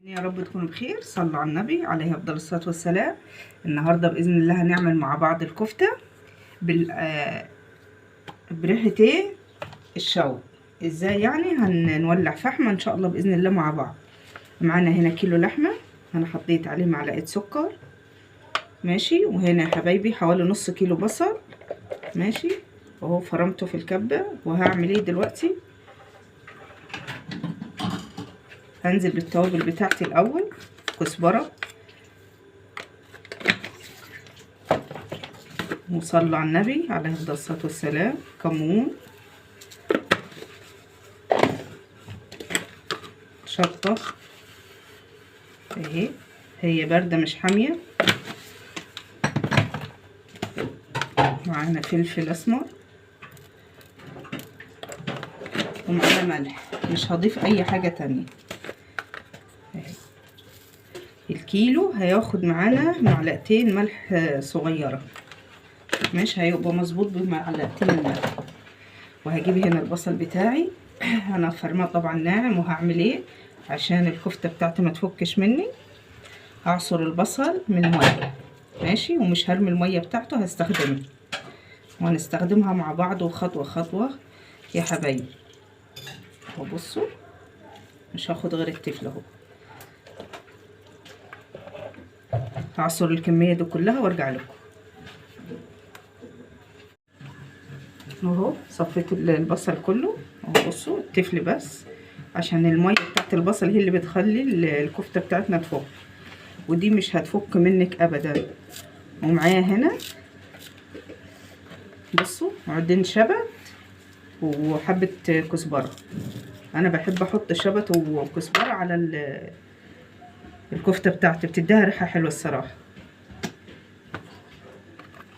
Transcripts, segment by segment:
يا رب تكونوا بخير. صلوا على النبي عليه افضل الصلاه والسلام. النهارده باذن الله هنعمل مع بعض الكفته بريحه الشوي. ازاي يعني؟ هنولع فحمه ان شاء الله باذن الله مع بعض. معانا هنا كيلو لحمه، انا حطيت عليه معلقه سكر ماشي، وهنا يا حبايبي حوالي نص كيلو بصل ماشي، وهو فرمته في الكبه. وهعمل ايه دلوقتي؟ هنزل بالتوابل بتاعتي الاول، كزبره وصلوا على النبي عليه افضل الصلاه والسلام، كمون، شطه اهي هي بارده مش حاميه، معانا فلفل اسمر ومعانا ملح، مش هضيف اي حاجه تانية اهي. الكيلو هياخد معانا معلقتين ملح صغيره مش هيبقى مظبوط بمعلقتين الملح. وهجيب هنا البصل بتاعي انا فرماه طبعا ناعم، وهعمل ايه عشان الكفته بتاعتي ما تفكش مني؟ هعصر البصل من الميه ماشي، ومش هرمي الميه بتاعته، هستخدمها وهنستخدمها مع بعض وخطوه خطوه يا حبايبي. اهو بصوا، مش هاخد غير التفل اهو. هعصر الكميه دي كلها وارجع لكم اهو. صفيت البصل كله اهو، بصوا التفل بس، عشان الميه بتاعت البصل هي اللي بتخلي الكفته بتاعتنا تفك، ودي مش هتفك منك ابدا. ومعايا هنا بصوا عودين شبت وحبه كزبره، انا بحب احط شبت وكزبره على الكفته بتاعتي، بتديها ريحه حلوه الصراحه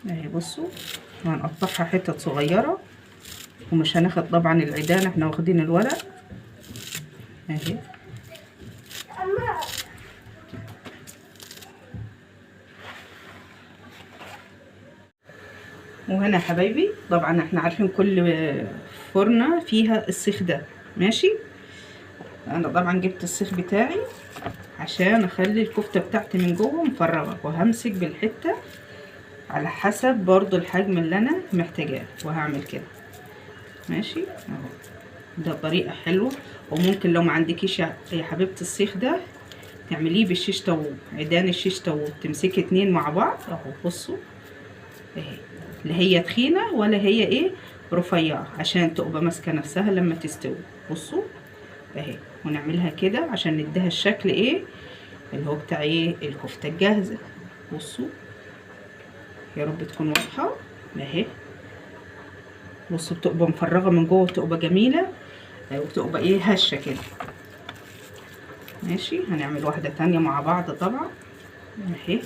اهي. بصوا هنقطعها حتت صغيره، ومش هناخد طبعا العيدان، احنا واخدين الورق اهي. وهنا يا حبايبي طبعا احنا عارفين كل فرنه فيها السيخ ده ماشي. انا طبعا جبت السيخ بتاعي عشان اخلي الكفته بتاعتي من جوه مفرغه، وهمسك بالحته على حسب برضو الحجم اللي انا محتاجاه، وهعمل كده ماشي اهو. ده طريقه حلوه. وممكن لو ما عندكيش يا حبيبه السيخ ده تعمليه بالشيش طاووق، عيدان الشيش طاووق، تمسكي اتنين مع بعض اهو. بصوا اهي، لا هي تخينه ولا هي ايه رفيعه، عشان تبقى ماسكه نفسها لما تستوي. بصوا اهي، ونعملها كده عشان نديها الشكل ايه اللي هو بتاع ايه الكفته الجاهزه. بصوا يا رب تكون واضحه اهي. بصوا بتبقى مفرغه من جوه، بتبقى جميله وبتبقى ايه هشه كده ماشي. هنعمل واحده تانية مع بعض طبعا اهي.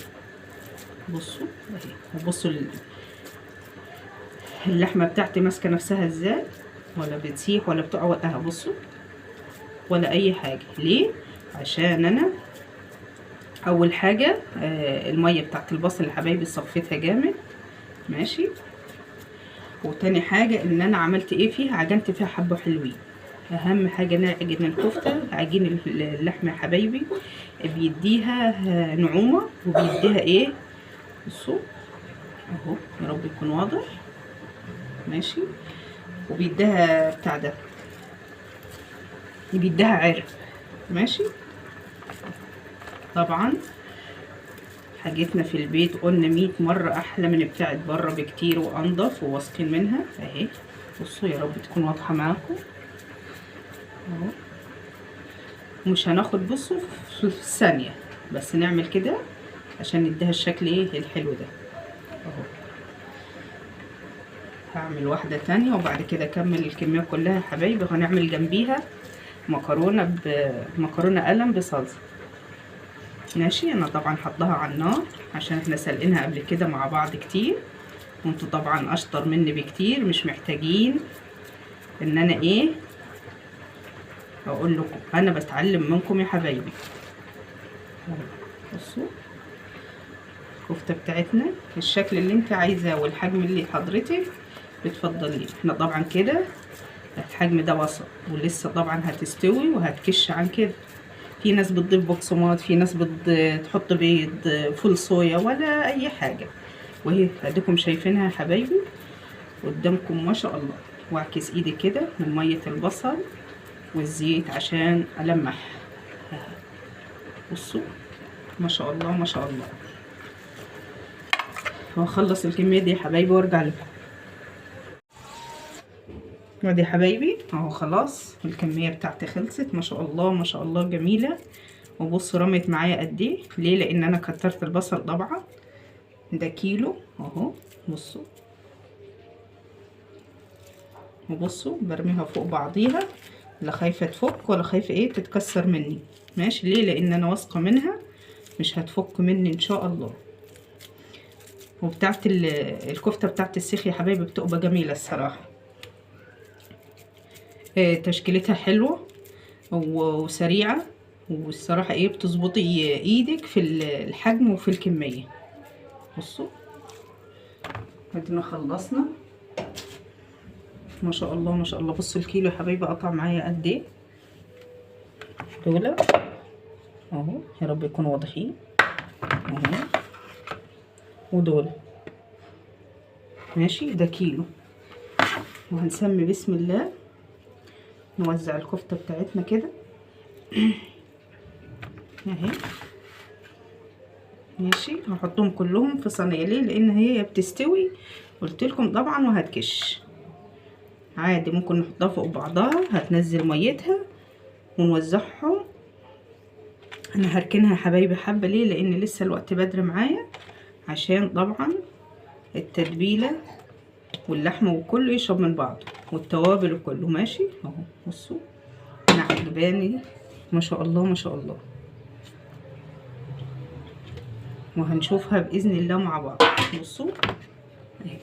بصوا اهي، وبصوا اللحمه بتاعتي ماسكه نفسها ازاي، ولا بتسيح ولا بتقع وقتها. بصوا ولا اي حاجه. ليه؟ عشان انا اول حاجه الميه بتاعت البصل يا حبايبي صفيتها جامد ماشي. وتاني حاجه ان انا عملت ايه فيها، عجنت فيها حبه حلوين. اهم حاجه نعجن الكفته، عجين اللحمه يا حبايبي بيديها نعومه وبيديها ايه. بصوا اهو يا رب يكون واضح ماشي. وبيديها بتاع ده، بيديها عرق ماشي. طبعا حاجتنا في البيت قلنا 100 مرة احلى من بتاعت بره بكتير، وانضف وواثقين منها اهي. بصوا يا رب تكون واضحة معاكم اهو. مش هناخد بصوا في ثانية، بس نعمل كده عشان نديها الشكل ايه الحلو ده اهو. هعمل واحدة تانية وبعد كده اكمل الكمية كلها يا حبايبي. وهنعمل جنبيها مكرونة قلم بصلصة ماشي. انا طبعا حطها على النار عشان احنا سلقينها قبل كده مع بعض كتير، وانتوا طبعا اشطر مني بكتير، مش محتاجين ان انا ايه اقول لكم، انا بتعلم منكم يا حبايبي. بصوا الكفته بتاعتنا الشكل اللي انت عايزاه والحجم اللي حضرتك بتفضليه. احنا طبعا كده الحجم ده وسط، ولسه طبعا هتستوي وهتكش عن كده في ناس بتضيف بقسماط، في ناس بتحط بيض، فول صويا، ولا اي حاجه. وهي اديكم شايفينها يا حبايبي قدامكم ما شاء الله. واعكس ايدي كده من ميه البصل والزيت عشان المح. بصوا ما شاء الله ما شاء الله. وهخلص الكميه دي يا حبايبي وارجع لكم. ودي يا حبايبي اهو خلاص الكميه بتاعتي خلصت ما شاء الله ما شاء الله جميله. وبصوا رمت معايا قد ايه، ليه؟ لان انا كترت البصل طبعا. ده كيلو اهو بصوا. وبصوا برميها فوق بعضيها، لا خايفه تفك ولا خايفه ايه تتكسر مني. ماشي، ليه؟ لان انا واثقه منها مش هتفك مني ان شاء الله. وبتاعت الكفته بتاعت السيخ يا حبايبي بتبقى جميله الصراحه. تشكيلتها حلوه وسريعه، والصراحه ايه بتظبطي ايدك في الحجم وفي الكميه. بصوا ادينا خلصنا ما شاء الله ما شاء الله. بصوا الكيلو يا حبايبي قطع معايا قد ايه دول اهو، يا رب يكونوا واضحين اهو. ودول ماشي، ده كيلو. وهنسمي بسم الله، نوزع الكفته بتاعتنا كده اهي ماشي. هحطهم كلهم في صينيه، ليه؟ لان هي بتستوي قلت لكم طبعا وهتكش عادي. ممكن نحطها فوق بعضها هتنزل ميتها ونوزعهم. انا هركنها يا حبايبي حبه، ليه؟ لان لسه الوقت بدري معايا، عشان طبعا التتبيله واللحمه وكله يشرب من بعضه والتوابل وكله. ماشي اهو بصوا انا عجباني ما شاء الله ما شاء الله. وهنشوفها باذن الله مع بعض. بصوا اهي،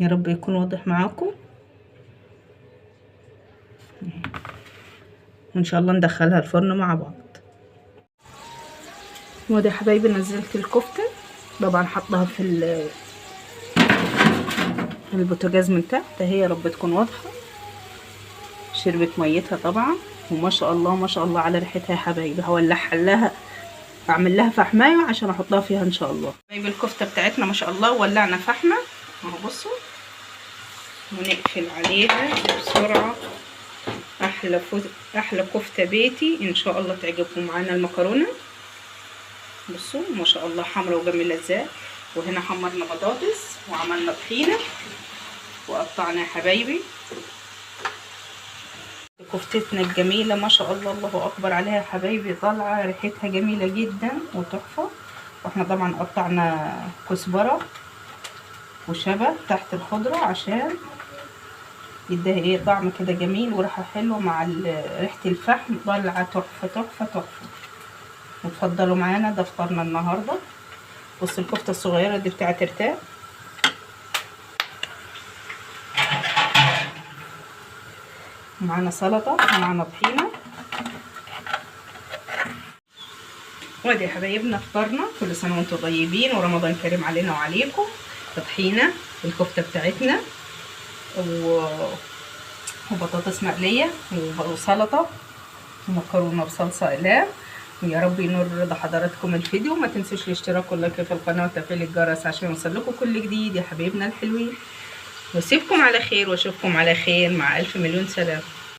يا رب يكون واضح معاكم. وان شاء الله ندخلها الفرن مع بعض. وادي يا حبايبي نزلت الكفته طبعا، حطها في البوتاجاز من تحت اهي، يا رب تكون واضحه. شربت ميتها طبعا، وما شاء الله ما شاء الله على ريحتها يا حبايبي. هولعها لها، اعمل لها فحمايه عشان احطها فيها ان شاء الله. حبايبي الكفته بتاعتنا ما شاء الله ولعنا فحمه اهو بصوا، ونقفل عليها بسرعه. احلى كفته بيتي ان شاء الله تعجبكم. معانا المكرونه بصوا ما شاء الله حمرا وجميله ازاي. وهنا حمرنا بطاطس وعملنا طحينه وقطعنا يا حبايبي كفتتنا الجميله ما شاء الله. الله اكبر عليها يا حبايبي، طالعه ريحتها جميله جدا وتحفه. واحنا طبعا قطعنا كزبره وشبت تحت الخضره عشان يديها ايه طعم كده جميل وريحه حلوه مع ريحه الفحم، طالعه تحفه تحفه تحفه. وتفضلوا معانا، ده فطارنا النهارده. بصوا الكفته الصغيره دي بتاعت ارتاح. معانا سلطه ومعانا طحينه. وادي يا حبايبنا فطارنا. كل سنه وانتم طيبين ورمضان كريم علينا وعليكم. طحينه الكفته بتاعتنا وبطاطس مقليه وسلطه ومكرونه بصلصه اقلام. ويا رب ينور رضا حضراتكم الفيديو. ما تنسوش الاشتراك واللايك في القناه وتفعيل الجرس عشان يوصلكم كل جديد يا حبايبنا الحلوين. واسيبكم على خير واشوفكم على خير، مع الف مليون سلام.